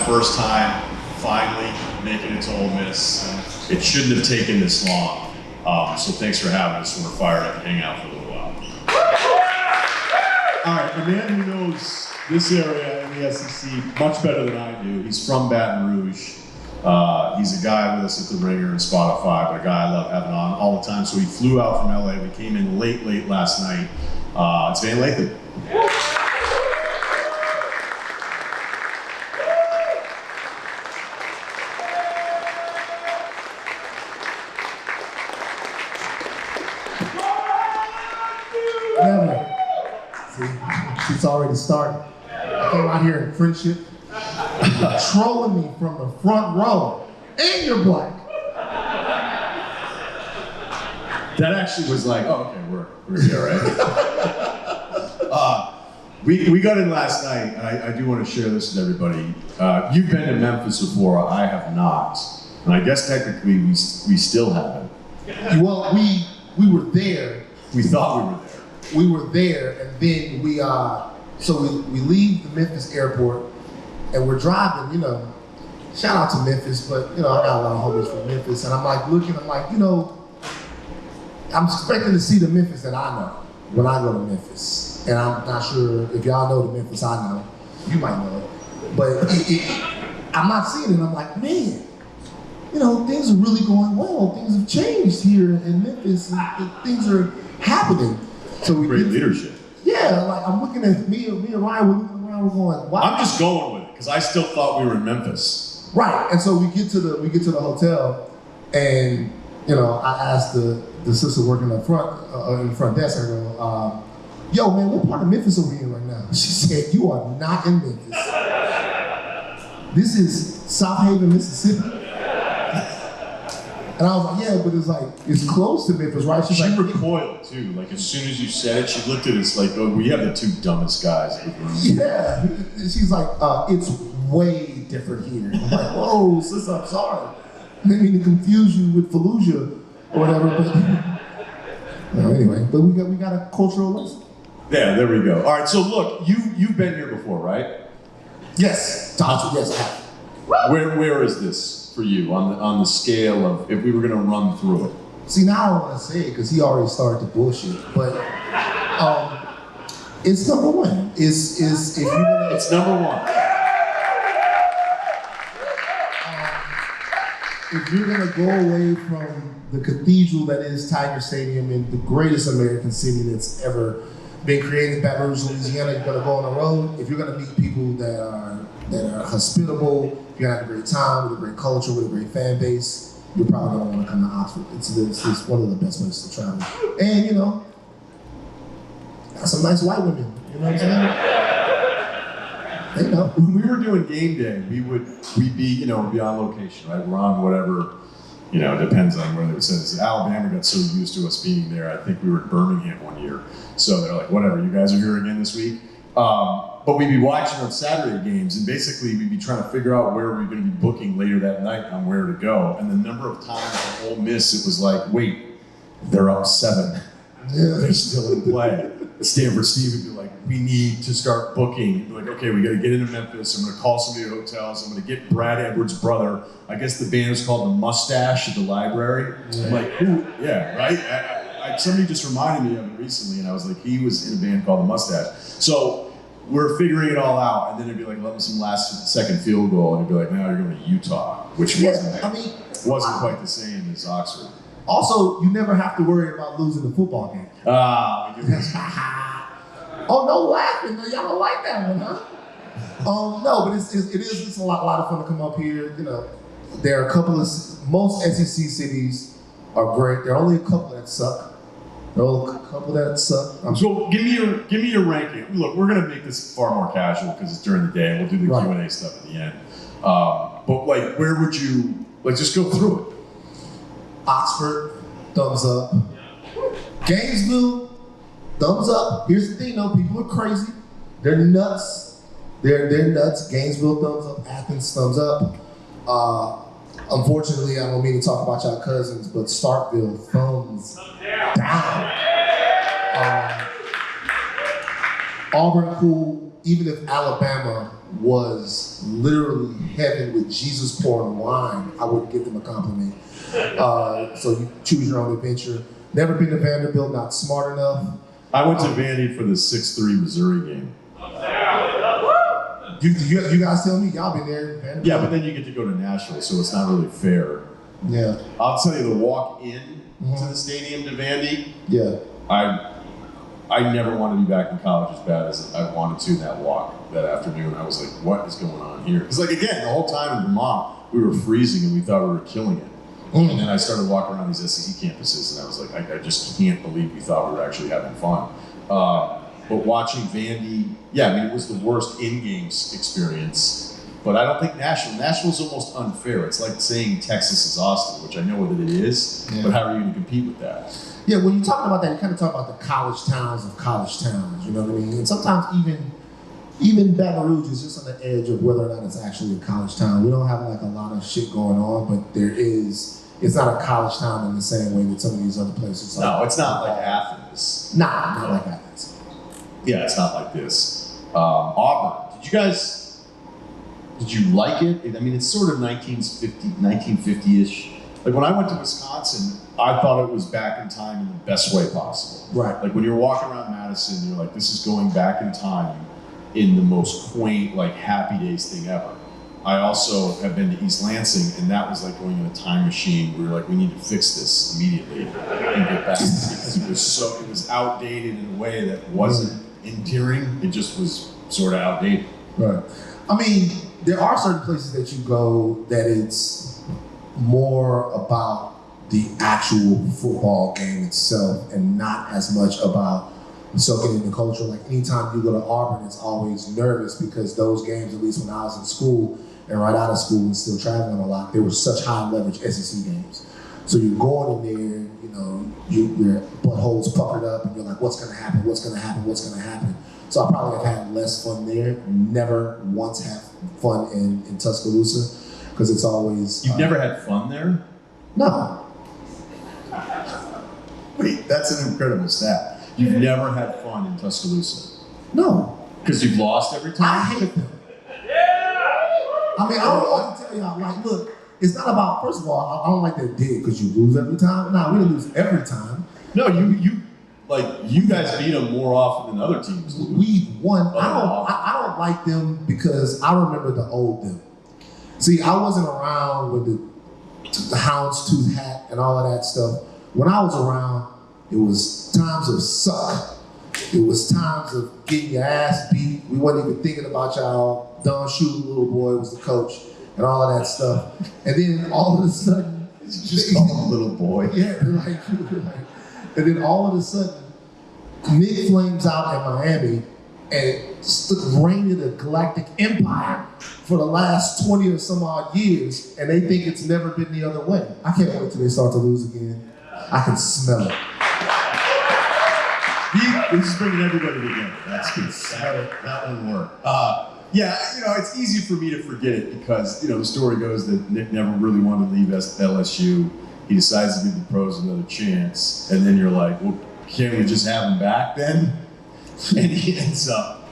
first time finally making it to Ole Miss. It shouldn't have taken this long. So thanks for having us. We're fired up to hang out for a little while. All right, a man who knows this area in the SEC much better than I do. He's from Baton Rouge. He's a guy with us at the Ringer and Spotify, but a guy I love having on all the time. So he flew out from LA. We came in late last night. It's Van Lathan. It's already started. I came out here in friendship. You're trolling me from the front row, and you're black. That actually was like, oh, okay, we're here, right? We got in last night, and I do want to share this with everybody. You've been to Memphis before, I have not. And I guess technically we still haven't. Well, we were there. We thought we were there. We were there, and then we leave the Memphis airport, and we're driving, shout out to Memphis, but, I got a lot of homies from Memphis, and I'm like looking, I'm expecting to see the Memphis that I know when I go to Memphis. And I'm not sure if y'all know the Memphis I know. You might know it. But I'm not seeing it. I'm like, man, things are really going well. Things have changed here in Memphis, and things are happening. So we Great leadership. Yeah, like I'm looking at me and Ryan, we're looking around, we're going, wow. I'm just going with it, because I still thought we were in Memphis. Right, and so we get to the hotel, and I asked the sister working up front in the front desk. I go, "Yo, man, what part of Memphis are we in right now?" She said, "You are not in Memphis. This is South Haven, Mississippi." And I was like, "Yeah, but it's close to Memphis, right?" She recoiled too. Like as soon as you said it, she looked at us like, "Oh, we have the two dumbest guys in the room." Yeah, she's like, "It's way different here." I'm like, "Whoa, sis, I'm sorry. I didn't mean to confuse you with Fallujah or whatever." But anyway, but we got a cultural lesson. Yeah, there we go. All right, so look, you've been here before, right? Yes, yes, I have. Where is this for you on the scale of if we were going to run through it? See, now I don't want to say it because he already started to bullshit, but it's number one. It's number one. If you're gonna go away from the cathedral that is Tiger Stadium in the greatest American city that's ever been created, Baton Rouge, Louisiana, you're gonna go on the road. If you're gonna meet people that are hospitable, if you're gonna have a great time with a great culture, with a great fan base, you're probably gonna want to come to Oxford. It's one of the best places to travel. And got some nice white women. You know what I'm saying? They know. When we were doing game day, we'd be on location, right? We're on whatever, depends on where they would send us. Alabama got so used to us being there. I think we were in Birmingham one year. So they're like, whatever, you guys are here again this week. But we'd be watching on Saturday games, and basically we'd be trying to figure out where we're going to be booking later that night on where to go. And the number of times at Ole Miss, it was like, wait, they're up 7. Yeah. They're still in play. Stanford Steve would be like, we need to start booking. He'd be like, okay, we got to get into Memphis. I'm going to call some of your hotels. I'm going to get Brad Edwards' brother. I guess the band is called The Mustache at the Library. Yeah. I'm like, who? Yeah, right? Somebody just reminded me of it recently, and I was like, he was in a band called The Mustache. So we're figuring it all out, and then it'd be like, let me some last-second field goal, and it'd be like, now you're going to Utah, which wasn't quite the same as Oxford. Also, you never have to worry about losing the football game. We do this. Oh, no laughing. Y'all don't like that one, huh? No, but it's a lot of fun to come up here. There are a couple of, most SEC cities are great. There are only a couple that suck. So give me your ranking. Look, we're gonna make this far more casual because it's during the day, and we'll do the Q&A stuff at the end. But where would you just go through it? Oxford, thumbs up. Gainesville, thumbs up. Here's the thing, though, people are crazy. They're nuts. They're nuts. Gainesville, thumbs up. Athens, thumbs up. Unfortunately, I don't mean to talk about y'all cousins, but Starkville, thumbs down. Auburn, cool. Even if Alabama was literally heaven with Jesus pouring wine, I wouldn't give them a compliment. So you choose your own adventure. Never been to Vanderbilt, not smart enough. I went to Vandy for the 6-3 Missouri game. You guys tell me, y'all been there. Vanderbilt. Yeah, but then you get to go to Nashville, so it's not really fair. Yeah. I'll tell you, the walk in to the stadium to Vandy, Yeah. I never wanted to be back in college as bad as I wanted to in that walk that afternoon. I was like, what is going on here? Because, like, again, the whole time in Vermont, we were freezing and we thought we were killing it. And then I started walking around these SEC campuses and I was like, I just can't believe we thought we were actually having fun. But watching Vandy, yeah, I mean, it was the worst in-game experience. But I don't think Nashville's almost unfair. It's like saying Texas is Austin, which I know what it is, but how are you going to compete with that? Yeah, when you're talking about that, you kind of talk about the college towns of college towns, you know what I mean? And sometimes even Baton Rouge is just on the edge of whether or not it's actually a college town. We don't have like a lot of shit going on, but it's not a college town in the same way that some of these other places are. No, it's not like Athens. Nah, not like Athens. Yeah, it's not like this. Auburn, did you like it? I mean, it's sort of 1950-ish. Like when I went to Wisconsin, I thought it was back in time in the best way possible. Right. Like when you're walking around Madison, you're like, this is going back in time in the most quaint, like happy days thing ever. I also have been to East Lansing, and that was like going in a time machine. We were like, we need to fix this immediately and get back because it was outdated in a way that wasn't endearing. It just was sort of outdated. Right. I mean, there are certain places that you go that it's more about the actual football game itself and not as much about soaking in the culture. Like anytime you go to Auburn, it's always nervous because those games, at least when I was in school and right out of school and still traveling a lot, they were such high leverage SEC games. So you're going in there, you know, your butthole's puckered up and you're like, what's gonna happen, what's gonna happen, what's gonna happen? So I probably have had less fun there. Never once had fun in Tuscaloosa because it's always... You've never had fun there? No. Wait, that's an incredible stat. You've never had fun in Tuscaloosa? No. Because you've lost every time? I hate them. I mean, I don't know what to tell y'all. Like, look, it's not about, first of all, I don't like that dig because you lose every time. No, we didn't lose every time. No, you guys beat them more often than other teams lose. We've won. I don't like them because I remember the old them. See, I wasn't around with the houndstooth hat and all of that stuff. When I was around, it was times of suck. It was times of getting your ass beat. We wasn't even thinking about y'all. Don Shula, little boy, was the coach and all of that stuff. And then all of a sudden, just call him a little boy. Yeah, like, and then all of a sudden, Nick flames out in Miami and reigning the Galactic Empire for the last 20 or some odd years, and they think it's never been the other way. I can't wait till they start to lose again. I can smell it. This is bringing everybody together. That's good. That one worked. Yeah, it's easy for me to forget it because, the story goes that Nick never really wanted to leave LSU. He decides to give the pros another chance. And then you're like, well, can't we just have him back then? And he ends up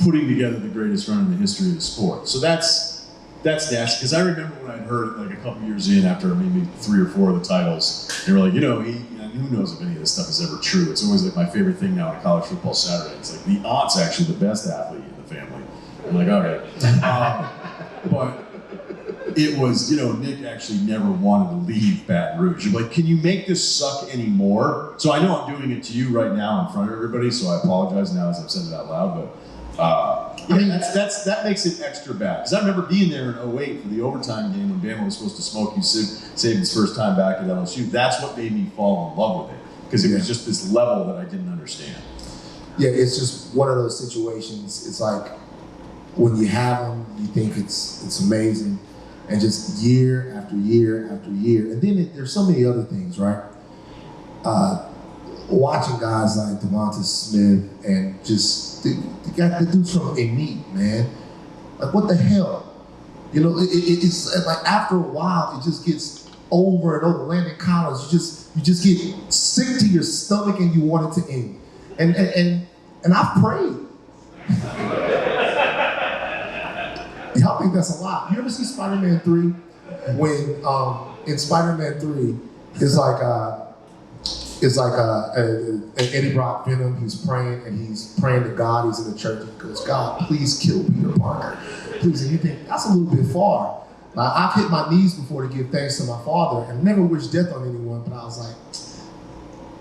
putting together the greatest run in the history of the sport. So that's nasty. Because I remember when I'd heard it like a couple years in after maybe 3 or 4 of the titles, they were like, who knows if any of this stuff is ever true. It's always like my favorite thing now on college football Saturday. It's like the aunt's actually the best athlete in the family. I'm like, all right. But it was, Nick actually never wanted to leave Baton Rouge. You're like, can you make this suck anymore? So I know I'm doing it to you right now in front of everybody, so I apologize now as I've said it out loud, but that makes it extra bad. Because I remember being there in 2008 for the overtime game when Bama was supposed to smoke you Saban's first time back at LSU. That's what made me fall in love with it. Because it was just this level that I didn't understand. Yeah, it's just one of those situations. It's like when you have them, you think it's amazing. And just year after year after year. And then there's so many other things, right? Watching guys like Devonta Smith and just the dudes from Elite, man. Like, what the hell? It's like after a while, it just gets over and over. Landing college, you just get sick to your stomach and you want it to end. And I've prayed think that's a lot. You ever see Spider-Man 3? When in Spider-Man 3, it's like an Eddie Brock Venom. He's praying to God. He's in the church and he goes, God, please kill Peter Parker. Please. And you think that's a little bit far. Like, I've hit my knees before to give thanks to my father and never wished death on anyone, but I was like,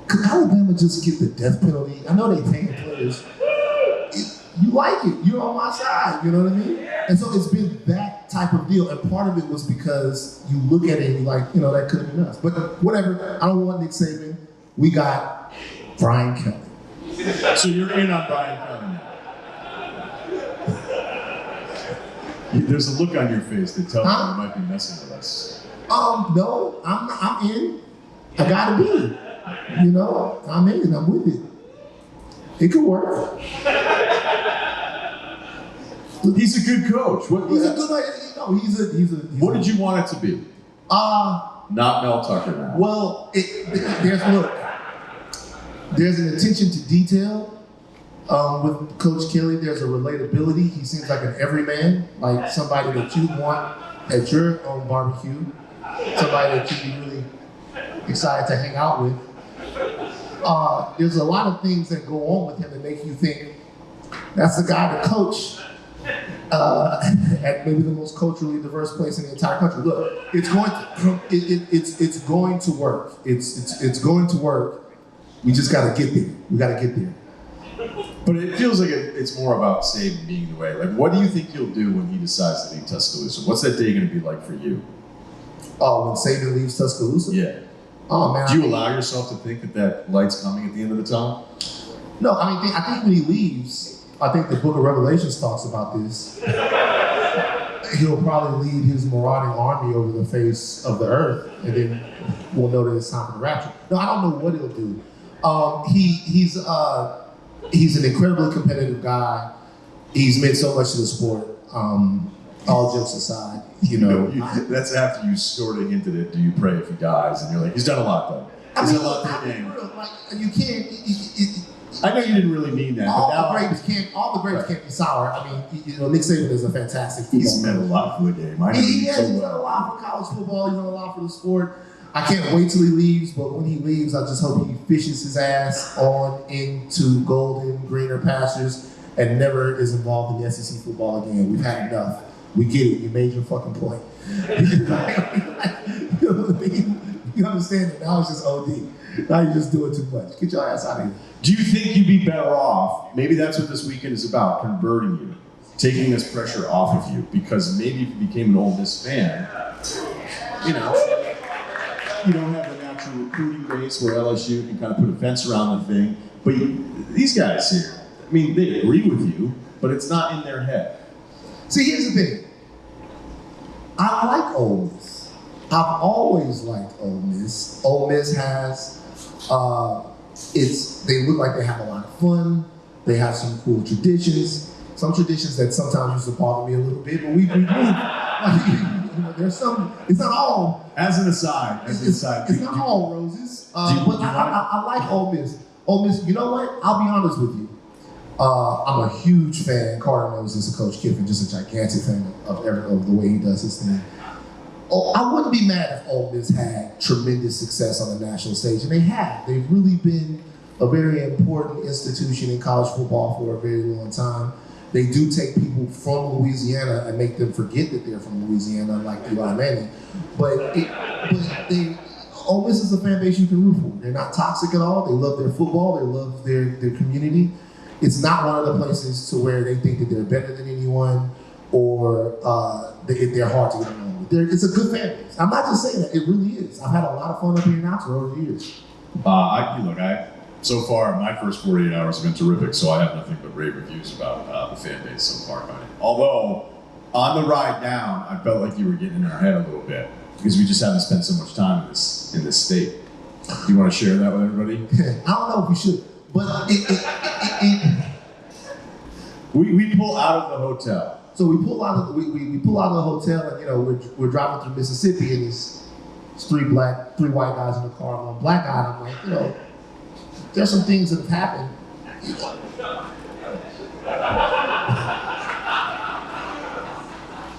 could Alabama just get the death penalty? I know they paying players. You like it. You're on my side. You know what I mean? And so it's been that type of deal. And part of it was because you look at it and you're like, that could have been us. But whatever. I don't want Nick Saban. We got Brian Kelly. So you're in on Brian Kelly now. There's a look on your face that tells me you might be messing with us. No, I'm in. I gotta be. I'm in. I'm with it. It could work. He's a good coach. He's a good. What did you want it to be? Not Mel Tucker now. Well, there's an attention to detail with Coach Kelly. There's a relatability. He seems like an everyman, like somebody that you want at your own barbecue, somebody that you'd be really excited to hang out with. There's a lot of things that go on with him that make you think that's the guy to coach at maybe the most culturally diverse place in the entire country. Look, it's going to work. It's going to work. We just got to get there. We got to get there. But it feels like it's more about Saban being the way. Like, what do you think he'll do when he decides to leave Tuscaloosa? What's that day going to be like for you? Oh, when Saban leaves Tuscaloosa? Yeah. Oh, man. Do you allow yourself to think that light's coming at the end of the tunnel? No, I think when he leaves, I think the book of Revelations talks about this. He'll probably lead his marauding army over the face of the earth, and then we'll know that it's time for the rapture. No, I don't know what he'll do. He's an incredibly competitive guy. He's meant so much to the sport. All jokes aside, that's after you sort of hinted it. Do you pray if he dies? And you're like, he's done a lot though. He's done a lot for the game. You can't. I know you didn't really mean that. All the grapes can't be sour. I mean, Nick Saban is a fantastic football He's meant a lot for the game. He's done a lot for college football. He's done a lot for the sport. I can't wait till he leaves, but when he leaves, I just hope he fishes his ass on into golden, greener pastures and never is involved in the SEC football again. We've had enough. We get it. You made your fucking point. You understand it. Now it's just OD. Now you're just doing too much. Get your ass out of here. Do you think you'd be better off? Maybe that's what this weekend is about, converting you, taking this pressure off of you. Because maybe if you became an Ole Miss fan, you don't have the natural recruiting base where LSU can kind of put a fence around the thing. But these guys here, they agree with you, but it's not in their head. See, here's the thing. I like Ole Miss. I've always liked Ole Miss. Ole Miss has, they look like they have a lot of fun. They have some cool traditions. Some traditions that sometimes used to bother me a little bit, but we've moved. There's some, it's not all. As an aside. It's not all roses. But I like Ole Miss. Ole Miss, you know what? I'll be honest with you. I'm a huge fan. Carter knows this, of Coach Kiffin, just a gigantic fan of the way he does his thing. I wouldn't be mad if Ole Miss had tremendous success on the national stage, and they have. They've really been a very important institution in college football for a very long time. They do take people from Louisiana and make them forget that they're from Louisiana, like Eli Manning. But Ole Miss is a fan base you can root for. They're not toxic at all. They love their football. They love their community. It's not one of the places to where they think that they're better than anyone or they're hard to get along with. It's a good fan base. I'm not just saying that. It really is. I've had a lot of fun up here in Knoxville over the years. So far, my first 48 hours have been terrific, so I have nothing but rave reviews about the fan base so far. Although, on the ride down, I felt like you were getting in our head a little bit because we just haven't spent so much time in this state. Do you want to share that with everybody? I don't know if we should, but we pull out of the hotel. So we pull out of the hotel, and we're driving through Mississippi, and there's three white guys in the car, and one black guy. And I'm like, there's some things that have happened.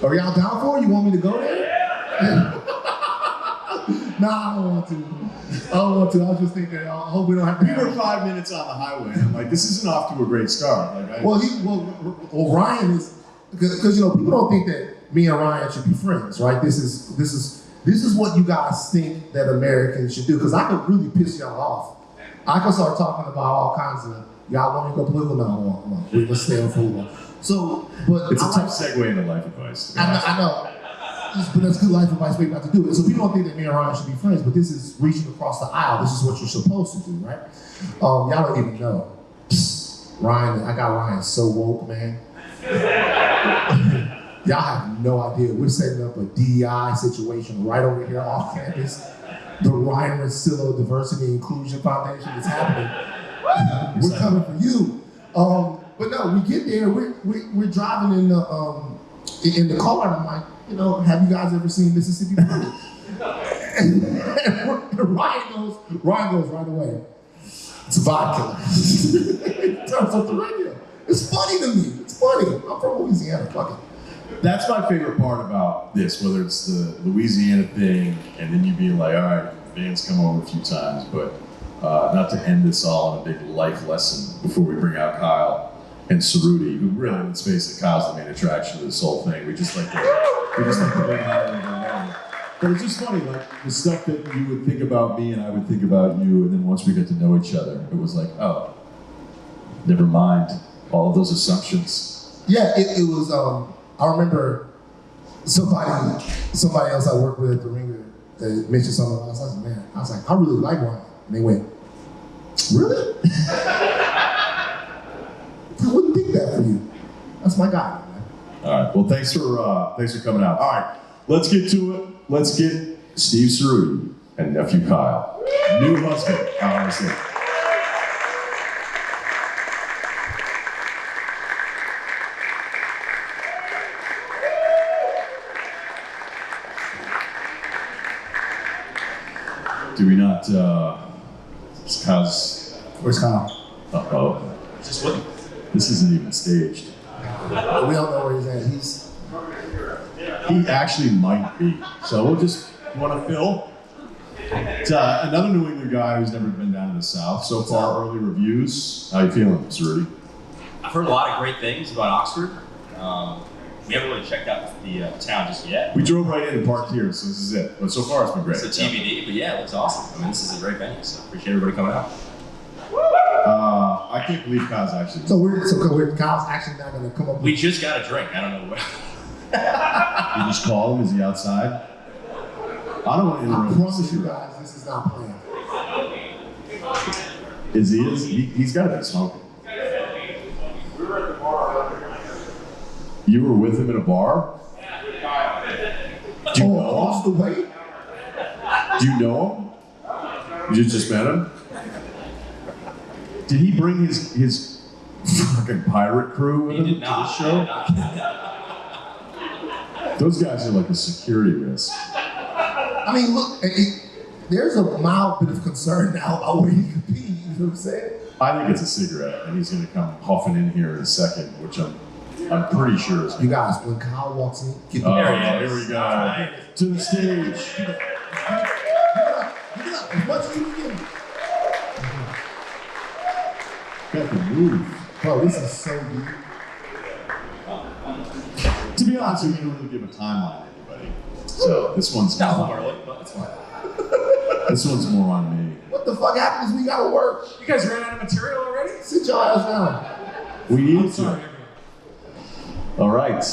Are y'all down for it? You want me to go there? Nah, I don't want to. I was just thinking, I hope we don't have to. We were 5 minutes on the highway, and I'm like, this isn't off to a great start. Like, Well, Ryen is, because people don't think that me and Ryen should be friends, right? This is what you guys think that Americans should do, because I could really piss y'all off. I could start talking about all kinds of, y'all want to go political now? Let's stay on football. So, but it's a tough segue into life advice. I know. But that's good life advice, maybe not to do it. So people don't think that me and Ryen should be friends, but this is reaching across the aisle. This is what you're supposed to do, right? Y'all don't even know. Ryen, I got Ryen so woke, man. Y'all have no idea. We're setting up a DEI situation right over here off campus. The Ryen Russillo Diversity and Inclusion Foundation is happening. We're coming for you. But no, we get there. We're driving in the car, and I'm like, have you guys ever seen Mississippi Blue? and Ryen goes right away. It's a vodka. It turns off the radio. It's funny to me. It's funny. I'm from Louisiana. Fuck it. That's my favorite part about this, whether it's the Louisiana thing, and then you being like, all right, band's come over a few times, but not to end this all on a big life lesson before we bring out Kyle and Ceruti, who really, let's face it, Kyle's the main attraction of this whole thing. We just like to bring Kyle in along. But it's just funny, like the stuff that you would think about me and I would think about you, and then once we get to know each other, it was like, oh, never mind all of those assumptions. Yeah, it was. I remember somebody else I worked with at the Ringer that mentioned something else. I was like, man, I really like Ryen. And they went, really? I wouldn't think that for you. That's my guy, man. All right. Well, thanks for coming out. All right, let's get to it. Let's get Steve Ceruti and nephew Kyle, new husband, honestly. Do we not? Where's Kyle? Uh-oh. Just what? This isn't even staged. We don't know where he's at. He actually might be. So we'll just, you want to fill? It's another New England guy who's never been down to the South. So far, early reviews. How you feeling, Ceruti? I've heard a lot of great things about Oxford. We haven't really checked out the town just yet. We drove right in and parked here, so this is it. But so far, it's been great. It's a TBD, but yeah, it looks awesome. I mean, this is a great venue, so appreciate everybody coming out. I can't believe Kyle's actually. So Kyle's actually not going to come up. We just got a drink. I don't know what. You just call him? Is he outside? I don't want to interrupt. I promise you guys, this is not planned. Is he? He's got to be smoking. You were with him at a bar? Do you know across the way? Do you know him? You just met him? Did he bring his fucking pirate crew with him to the show? Those guys are like a security risk. I mean, look, there's a mild bit of concern now about where he could be. You know what I'm saying? I think it's a cigarette, and he's going to come huffing in here in a second, which I'm pretty sure is. You guys, when Kyle walks in, get the here we go. To the stage. Give it up as much as you can give him. Got the move. Bro, this is so deep. To be honest, we don't really give a timeline to anybody. So this one's early, but it's fine. This one's more on me. What the fuck happens? We gotta work. You guys ran out of material already? Sit your ass down. We need to. All right.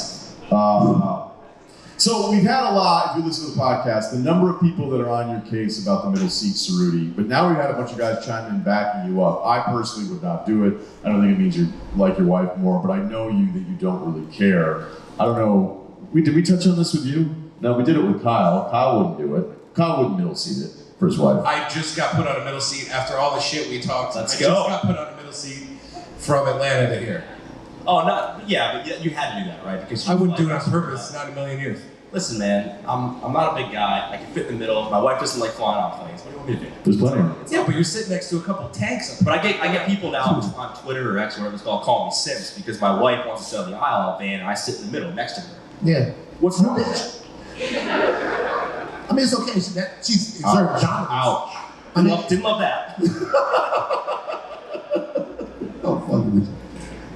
So we've had a lot, if you listen to the podcast, the number of people that are on your case about the middle seat Ceruti, but now we've had a bunch of guys chiming in backing you up. I personally would not do it. I don't think it means you like your wife more, but I know you that you don't really care. I don't know. Did we touch on this with you? No, we did it with Kyle. Kyle wouldn't do it. Kyle wouldn't middle seat it for his wife. I just got put on a middle seat after all the shit we talked. Let's I go. just got put on a middle seat from Atlanta to here. Oh, but you had to do that, right? Because I wouldn't do it on purpose, not a million years. Listen, man, I'm not a big guy. I can fit in the middle. My wife doesn't like flying on planes. What do you want me to do? There's plenty of them. Yeah, but you're sitting next to a couple tanks. But I get people now on Twitter or X, whatever it's called, call me Sims because my wife wants to sit on the aisle of the van and I sit in the middle next to her. Yeah. What's wrong? Bitch. I mean, it's okay. She's exerting dominance. Ouch. I mean, Didn't love that. oh, fuck me.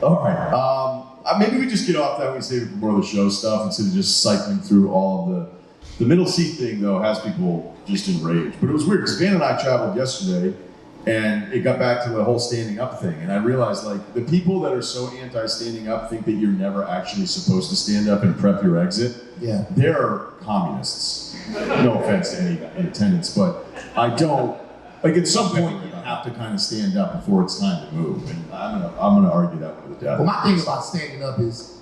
All right. Maybe we just get off that. We save it for more of the show stuff instead of just cycling through all of the middle seat thing, though, has people just enraged. But it was weird because Van and I traveled yesterday, and it got back to the whole standing up thing. And I realized, like, the people that are so anti-standing up think that you're never actually supposed to stand up and prep your exit. Yeah. They're communists. No offense to any in attendance, but I don't. Like, at some point, you have to kind of stand up before it's time to move. And I'm gonna argue that one to death. Well, my thing about standing up is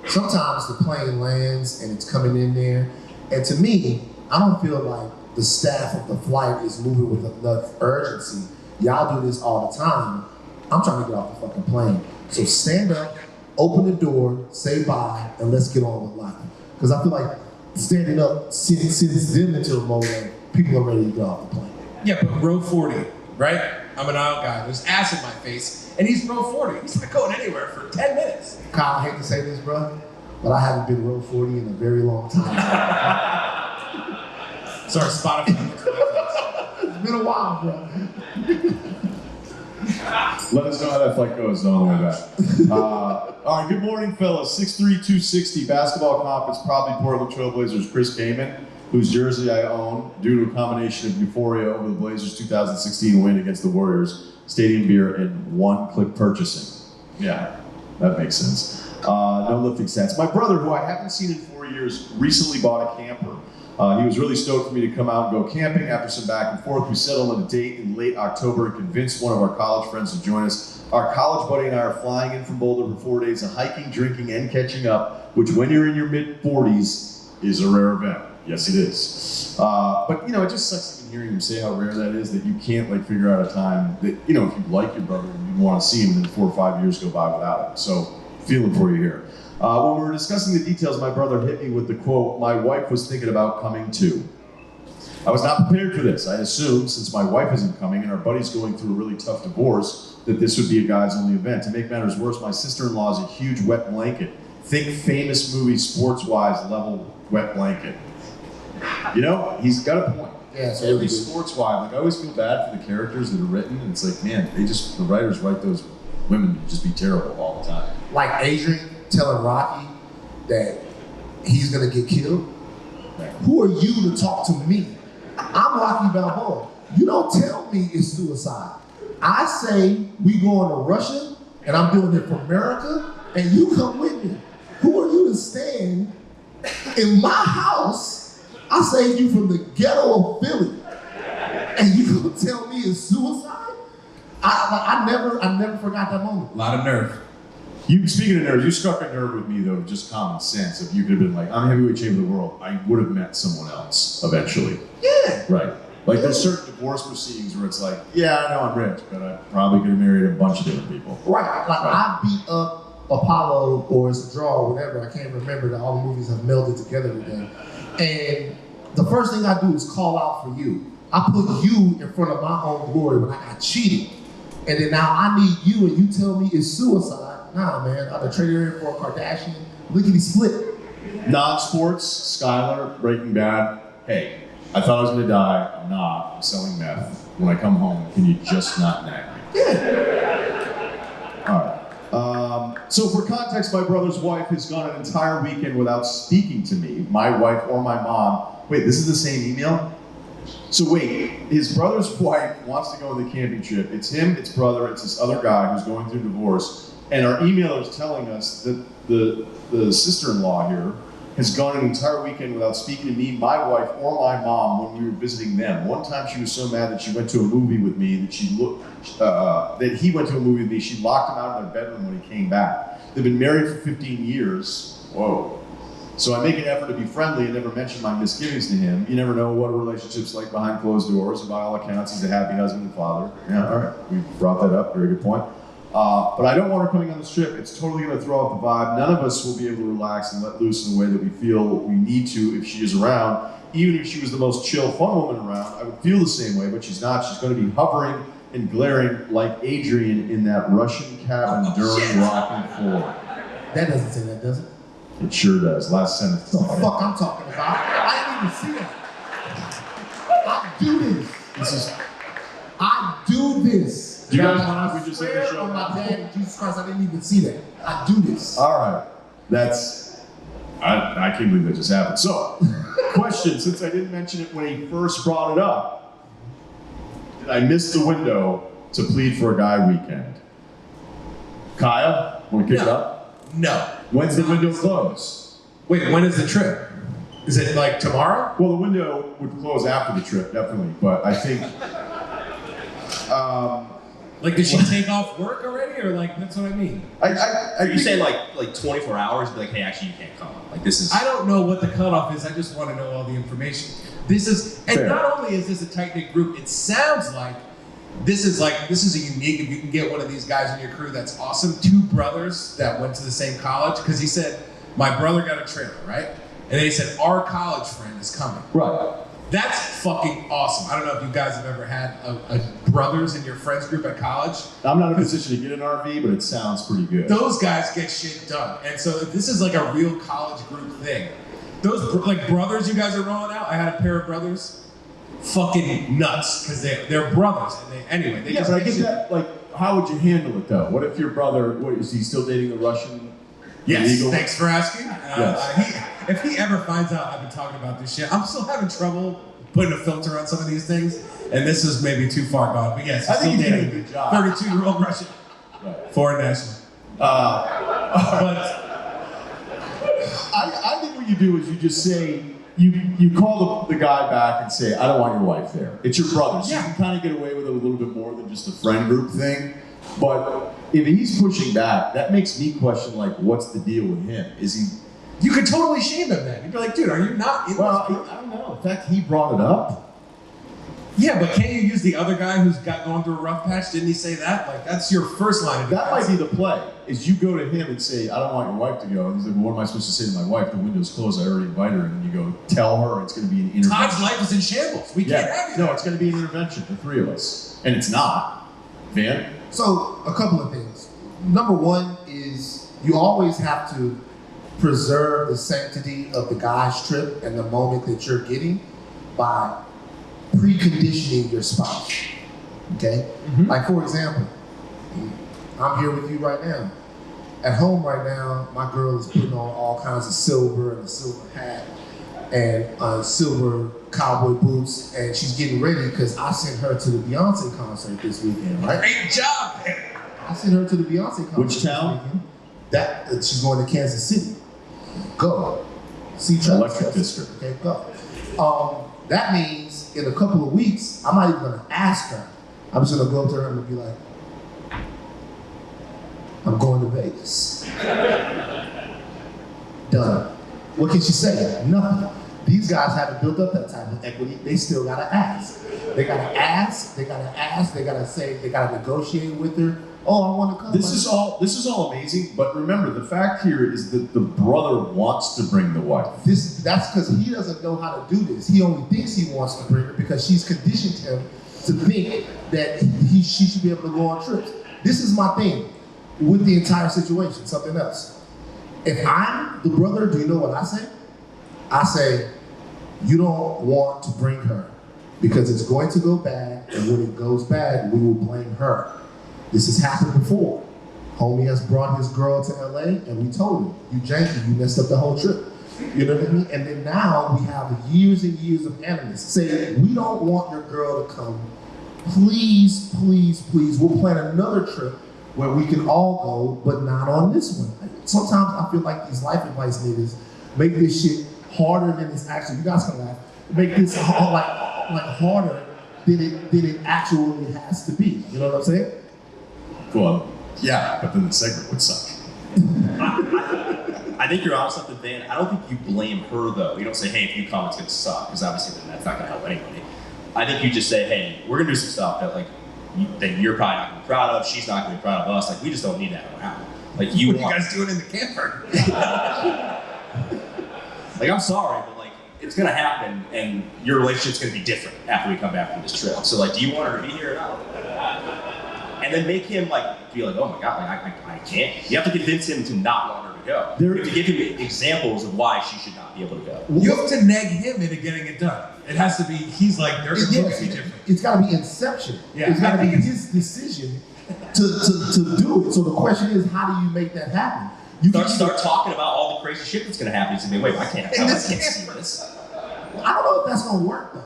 sometimes the plane lands and it's coming in there. And to me, I don't feel like the staff of the flight is moving with enough urgency. Y'all do this all the time. I'm trying to get off the fucking plane. So stand up, open the door, say bye, and let's get on with life. Because I feel like standing up sends them into a mode where people are ready to get off the plane. Yeah, but row 40, right? I'm an aisle guy. There's ass in my face, and he's row 40. He's not going anywhere for 10 minutes. Kyle, I hate to say this, bro, but I haven't been row 40 in a very long time. Sorry, Spotify looks my face. It's been a while, bro. Let us know how that flight goes on the way back. All right, good morning, fellas. 6'3", 260, basketball conference, probably Portland Trailblazers, Chris Kaman, whose jersey I own due to a combination of euphoria over the Blazers' 2016 win against the Warriors, stadium beer, and one-click purchasing. Yeah, that makes sense. No lifting stats. My brother, who I haven't seen in 4 years, recently bought a camper. He was really stoked for me to come out and go camping. After some back and forth, we settled on a date in late October and convinced one of our college friends to join us. Our college buddy and I are flying in from Boulder for 4 days of hiking, drinking, and catching up, which when you're in your mid-40s is a rare event. Yes, it is. But, you know, it just sucks even hearing him say how rare that is, that you can't, like, figure out a time that, you know, if you like your brother and you want to see him, then 4 or 5 years go by without him. So, feeling for you here. When we were discussing the details, my brother hit me with the quote, "My wife was thinking about coming too." I was not prepared for this. I assumed, since my wife isn't coming and our buddy's going through a really tough divorce, that this would be a guys-only event. To make matters worse, my sister-in-law is a huge wet blanket. Think famous movie sports-wise level wet blanket. You know, he's got a point. Yeah, so every sports wife, like I always feel bad for the characters that are written, and it's like, man, the writers write those women to just be terrible all the time. Like Adrian telling Rocky that he's gonna get killed. Right. Who are you to talk to me? I'm Rocky Balboa. You don't tell me it's suicide. I say we going to Russia, and I'm doing it for America, and you come with me. Who are you to stand in my house? I saved you from the ghetto of Philly, and you gonna tell me it's suicide? I never forgot that moment. A lot of nerve. Speaking of nerves, you struck a nerve with me though, just common sense. If you could have been like, I'm heavyweight champion of the world, I would have met someone else eventually. Yeah. Right. Like there's certain divorce proceedings where it's like, yeah, I know I'm rich, but I probably could have married a bunch of different people. Right. Like I beat up Apollo, or it's a draw, or whatever. I can't remember that all the movies have melded together today. And the first thing I do is call out for you. I put you in front of my own glory when I got cheated. And then now I need you and you tell me it's suicide. Nah, man, I'd have traded her in for a Kardashian. Lickety split. Non-sports, Skylar, Breaking Bad. Hey, I thought I was gonna die. I'm not. I'm selling meth. When I come home, can you just not nag me? Yeah. All right. So for context, my brother's wife has gone an entire weekend without speaking to me, my wife or my mom. Wait, this is the same email? So wait, his brother's wife wants to go on the camping trip. It's him, it's brother, it's this other guy who's going through divorce. And our emailer is telling us that the sister-in-law here has gone an entire weekend without speaking to me, my wife, or my mom when we were visiting them. One time she was so mad that she went to a movie with me that he went to a movie with me. She locked him out of their bedroom when he came back. They've been married for 15 years. Whoa. So I make an effort to be friendly and never mention my misgivings to him. You never know what a relationship's like behind closed doors, and by all accounts, he's a happy husband and father. Yeah, all right, we brought that up, very good point. But I don't want her coming on this trip. It's totally gonna throw off the vibe. None of us will be able to relax and let loose in the way that we feel we need to if she is around. Even if she was the most chill, fun woman around, I would feel the same way, but she's not. She's gonna be hovering and glaring like Adrian in that Russian cabin during Rocky IV. That doesn't say that, does it? It sure does. Last sentence. The fuck I'm talking about. I didn't even see that. I do this. I do this. Do you guys Guys, mind if we just end the swear show on now? my dad and Jesus Christ, I didn't even see that. I do this. All right. I can't believe that just happened. So, question, since I didn't mention it when he first brought it up, did I miss the window to plead for a guy weekend? Kyle, want to kick it up? No. When's the window close? Wait, when is the trip? Is it like tomorrow? Well, the window would close after the trip, definitely. But I think, Like, did she take off work already, or like that's what I mean? Are you saying like 24 hours? Be like, hey, actually, you can't come. Like this is. I don't know what the cutoff is. I just want to know all the information. This is, and Fair. not only is this a tight knit group, it sounds like this is a unique. If you can get one of these guys in your crew, that's awesome. Two brothers that went to the same college, because he said my brother got a trailer, right? And then he said our college friend is coming. right. That's fucking awesome. I don't know if you guys have ever had a brothers in your friends group at college. I'm not in a position to get an RV, but it sounds pretty good. Those guys get shit done. And so if this is like a real college group thing, those like brothers you guys are rolling out, I had a pair of brothers, fucking nuts, because they're brothers. And they Yeah, just but I get shit. that. Like, how would you handle it though? What if your brother? What is he still dating the Russian? Yes, illegal? thanks for asking. Yes. If he ever finds out I've been talking about this shit, I'm still having trouble putting a filter on some of these things, and this is maybe too far gone. But yes, I he's think still he's doing a dating good job. 32-year-old Russian Right. foreign national. But I think what you do is you just say you call the guy back and say, I don't want your wife there. It's your brother, so Yeah. you can kind of get away with it a little bit more than just a friend group thing. But if he's pushing back, that makes me question like, what's the deal with him? Is he? you could totally shame him then. You'd be like, dude, are you not in Well, this group? I don't know. In fact, he brought it up. Yeah, but can't you use the other guy who's going through a rough patch? Didn't he say that? Like, that's your first line of That defense. might be the play. Is you go to him and say, I don't want your wife to go. And he's like, well, what am I supposed to say to my wife? The window's closed. I already invited her. And you go, tell her it's going to be an intervention. Todd's life is in shambles. We can't have you. No, it's going to be an intervention, the three of us. And it's not. Van? So, a couple of things. Number one is you always have to preserve the sanctity of the guy's trip and the moment that you're getting by preconditioning your spouse. Okay? Like, for example, I'm here with you right now. At home right now, my girl is putting on all kinds of silver and a silver hat and silver cowboy boots, and she's getting ready because I sent her to the Beyonce concert this weekend, right? Great job, man. I sent her to the Beyonce concert. Which town? This weekend. That she's going to Kansas City. Go. See Travis Electric Kelce. District. Okay, go. That means in a couple of weeks, I'm not even gonna ask her. I'm just gonna go up to her and be like, I'm going to Vegas. Done. What can she say? Nothing. These guys haven't built up that type of equity. They still gotta ask. They gotta ask. They gotta ask. They gotta say. They gotta negotiate with her. Oh, I want to come. This is all amazing, but remember, the fact here is that the brother wants to bring the wife. That's because he doesn't know how to do this. He only thinks he wants to bring her because she's conditioned him to think that she should be able to go on trips. This is my thing with the entire situation. Something else. If I'm the brother, do you know what I say? I say, you don't want to bring her because it's going to go bad, and when it goes bad, we will blame her. This has happened before. Homie has brought his girl to LA, and we told him, you janky, you messed up the whole trip. You know what I mean? And then now we have years and years of animus saying, we don't want your girl to come. Please, please, please, we'll plan another trip where we can all go, but not on this one. Sometimes I feel like these life advice niggas make this shit harder than it's actually. You guys can laugh. Make this like harder than it actually has to be. You know what I'm saying? Well, yeah, but then the segment would suck. I think you're onto something, Van. I don't think you blame her though. You don't say, "Hey, if you come, it's gonna suck," because obviously then that's not gonna help anybody. I think you just say, "Hey, we're gonna do some stuff that that you're probably not gonna be proud of. She's not gonna be proud of us. Like we just don't need that around. Like What are you guys doing in the camper? Like I'm sorry, but like it's gonna happen, and your relationship's gonna be different after we come back from this trip. So like, do you want her to be here or not?" and then make him like be like, oh my god, like I can't. You have to convince him to not want her to go. You have to give him examples of why she should not be able to go. You have to nag him into getting it done. It has to be. He's like, they're supposed to be different. It's got to be inception. Yeah. It's got to be his decision to do it. So the question is, how do you make that happen? You Start talking about all the crazy shit that's going to happen. He's going to be, wait, I can't see this. I don't know if that's gonna work though,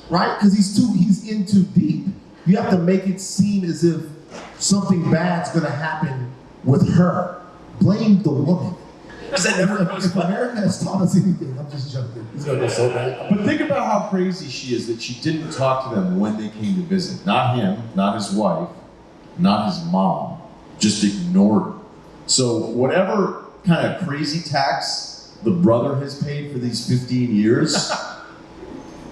right? Because he's in too deep. You have to make it seem as if something bad's gonna happen with her. Blame the woman. Because that never goes If America has taught us anything, I'm just joking. It's gonna go so bad. But think about how crazy she is that she didn't talk to them when they came to visit. Not him, not his wife, not his mom. Just ignored her. So whatever kind of crazy tax the brother has paid for these 15 years,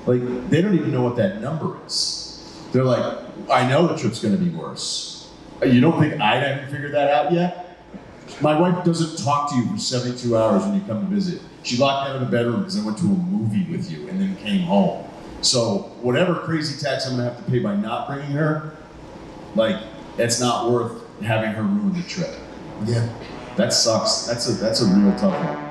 like they don't even know what that number is. They're like, I know the trip's gonna be worse. You don't think I haven't figured that out yet? My wife doesn't talk to you for 72 hours when you come to visit. She locked me out of the bedroom because I went to a movie with you and then came home. So whatever crazy tax I'm gonna have to pay by not bringing her, like it's not worth having her ruin the trip. Yeah. That sucks. That's a real tough one.